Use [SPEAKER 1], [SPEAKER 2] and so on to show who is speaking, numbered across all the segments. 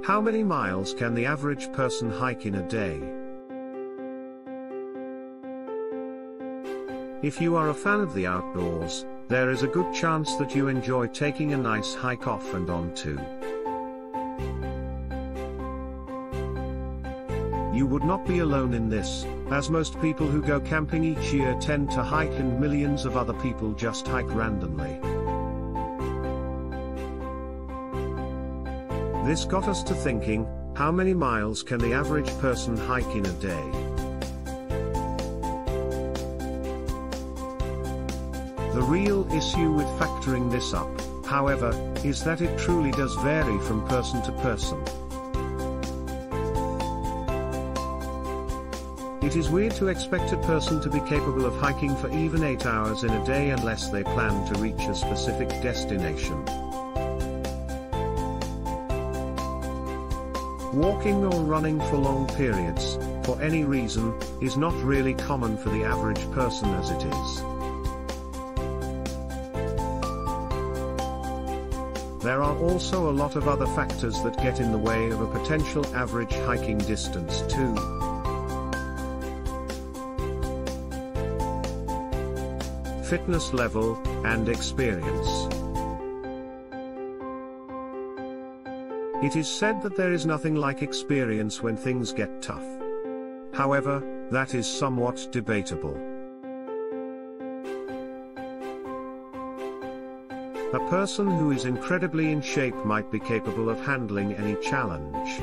[SPEAKER 1] How many miles can the average person hike in a day? If you are a fan of the outdoors, there is a good chance that you enjoy taking a nice hike off and on too. You would not be alone in this, as most people who go camping each year tend to hike and millions of other people just hike randomly. This got us to thinking, how many miles can the average person hike in a day? The real issue with factoring this up, however, is that it truly does vary from person to person. It is weird to expect a person to be capable of hiking for even 8 hours in a day unless they plan to reach a specific destination. Walking or running for long periods, for any reason, is not really common for the average person as it is. There are also a lot of other factors that get in the way of a potential average hiking distance too. Fitness level, and experience. It is said that there is nothing like experience when things get tough. However, that is somewhat debatable. A person who is incredibly in shape might be capable of handling any challenge.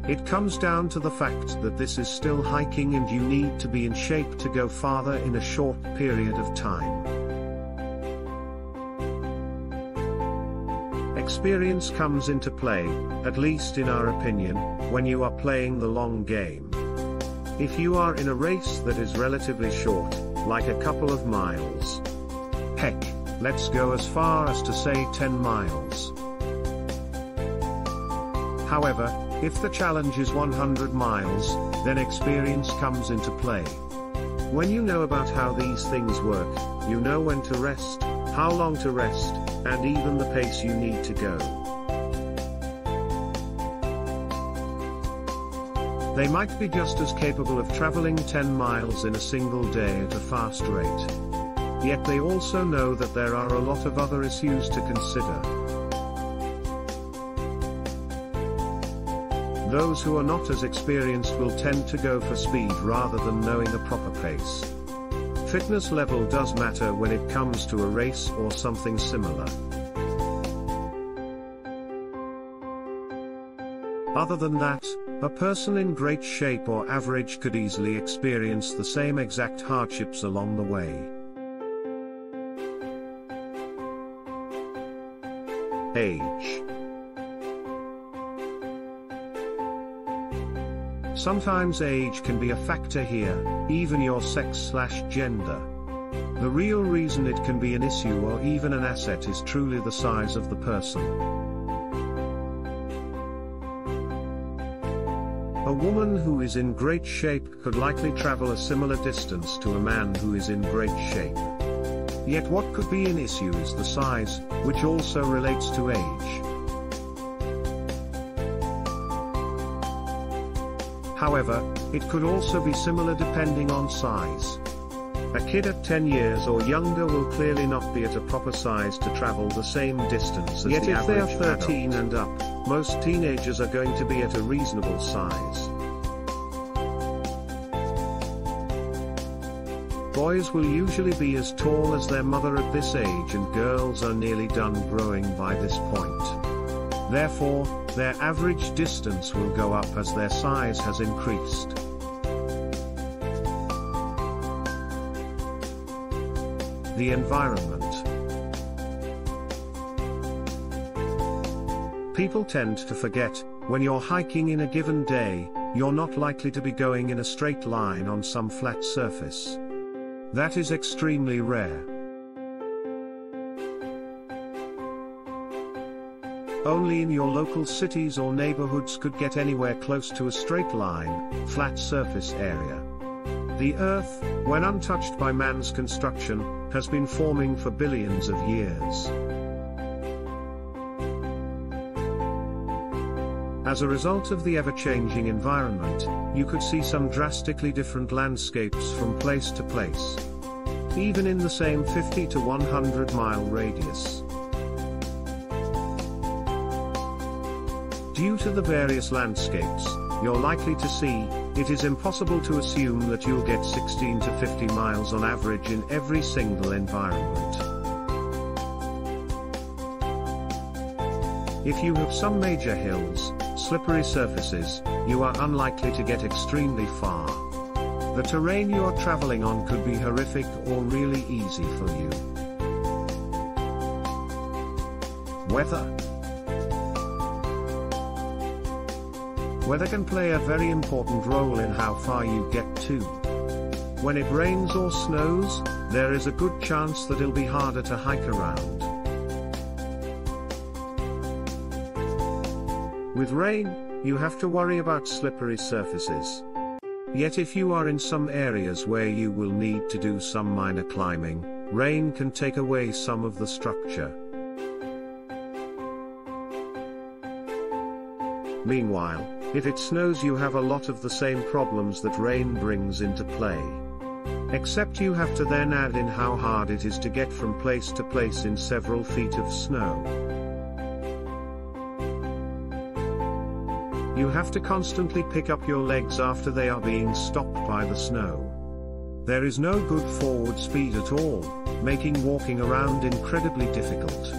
[SPEAKER 1] It comes down to the fact that this is still hiking and you need to be in shape to go farther in a short period of time. Experience comes into play, at least in our opinion, when you are playing the long game. If you are in a race that is relatively short, like a couple of miles. Heck, let's go as far as to say 10 miles. However, if the challenge is 100 miles, then experience comes into play. When you know about how these things work, you know when to rest, how long to rest, and even the pace you need to go. They might be just as capable of traveling 10 miles in a single day at a fast rate. Yet they also know that there are a lot of other issues to consider. Those who are not as experienced will tend to go for speed rather than knowing a proper pace. Fitness level does matter when it comes to a race or something similar. Other than that, a person in great shape or average could easily experience the same exact hardships along the way. Age. Sometimes age can be a factor here, even your sex/gender. The real reason it can be an issue or even an asset is truly the size of the person. A woman who is in great shape could likely travel a similar distance to a man who is in great shape. Yet what could be an issue is the size, which also relates to age. However, it could also be similar depending on size. A kid at 10 years or younger will clearly not be at a proper size to travel the same distance as the average adult. Yet if they are 13 and up, most teenagers are going to be at a reasonable size. Boys will usually be as tall as their mother at this age and girls are nearly done growing by this point. Therefore, their average distance will go up as their size has increased. The environment. People tend to forget, when you're hiking in a given day, you're not likely to be going in a straight line on some flat surface. That is extremely rare. Only in your local cities or neighborhoods could get anywhere close to a straight line, flat surface area. The Earth, when untouched by man's construction, has been forming for billions of years. As a result of the ever-changing environment, you could see some drastically different landscapes from place to place, even in the same 50 to 100 mile radius. Due to the various landscapes you're likely to see, it is impossible to assume that you'll get 16 to 50 miles on average in every single environment. If you have some major hills, slippery surfaces, you are unlikely to get extremely far. The terrain you are traveling on could be horrific or really easy for you. Weather. Weather can play a very important role in how far you get to. When it rains or snows, there is a good chance that it'll be harder to hike around. With rain, you have to worry about slippery surfaces. Yet if you are in some areas where you will need to do some minor climbing, rain can take away some of the structure. Meanwhile, if it snows, you have a lot of the same problems that rain brings into play. Except you have to then add in how hard it is to get from place to place in several feet of snow. You have to constantly pick up your legs after they are being stopped by the snow. There is no good forward speed at all, making walking around incredibly difficult.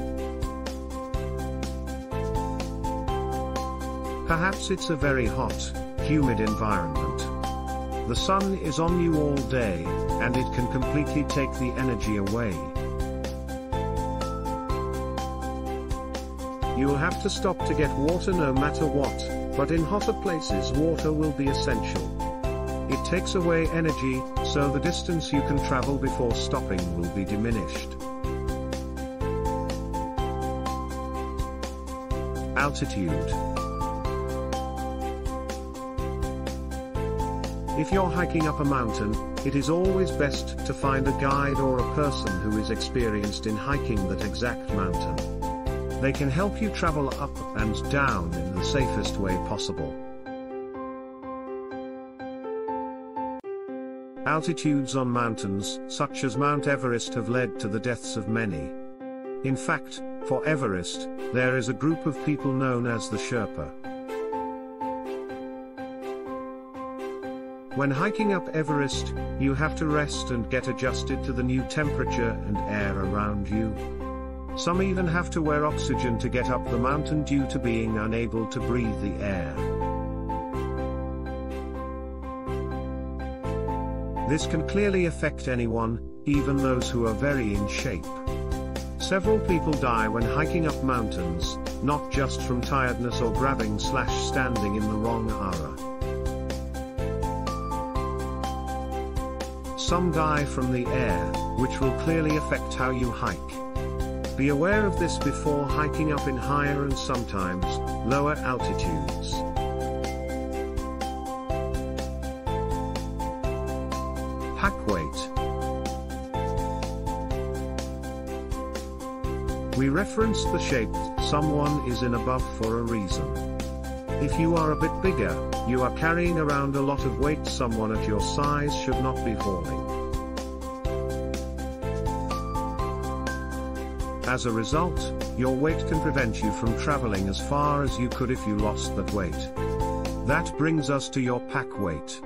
[SPEAKER 1] Perhaps it's a very hot, humid environment. The sun is on you all day, and it can completely take the energy away. You'll have to stop to get water no matter what, but in hotter places water will be essential. It takes away energy, so the distance you can travel before stopping will be diminished. Altitude. If you're hiking up a mountain, it is always best to find a guide or a person who is experienced in hiking that exact mountain. They can help you travel up and down in the safest way possible. Altitudes on mountains, such as Mount Everest, have led to the deaths of many. In fact, for Everest, there is a group of people known as the Sherpa. When hiking up Everest, you have to rest and get adjusted to the new temperature and air around you. Some even have to wear oxygen to get up the mountain due to being unable to breathe the air. This can clearly affect anyone, even those who are very in shape. Several people die when hiking up mountains, not just from tiredness or grabbing/standing in the wrong aura. Some die from the air, which will clearly affect how you hike. Be aware of this before hiking up in higher and sometimes lower altitudes. Pack weight. We referenced the shape someone is in above for a reason. If you are a bit bigger, you are carrying around a lot of weight someone at your size should not be hauling. As a result, your weight can prevent you from traveling as far as you could if you lost that weight. That brings us to your pack weight.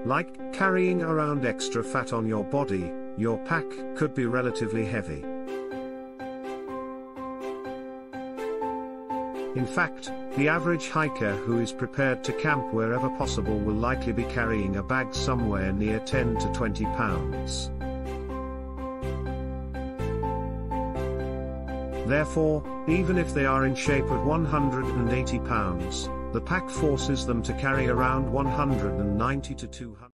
[SPEAKER 1] Like carrying around extra fat on your body, your pack could be relatively heavy. In fact, the average hiker who is prepared to camp wherever possible will likely be carrying a bag somewhere near 10 to 20 pounds. Therefore, even if they are in shape at 180 pounds, the pack forces them to carry around 190 to 200.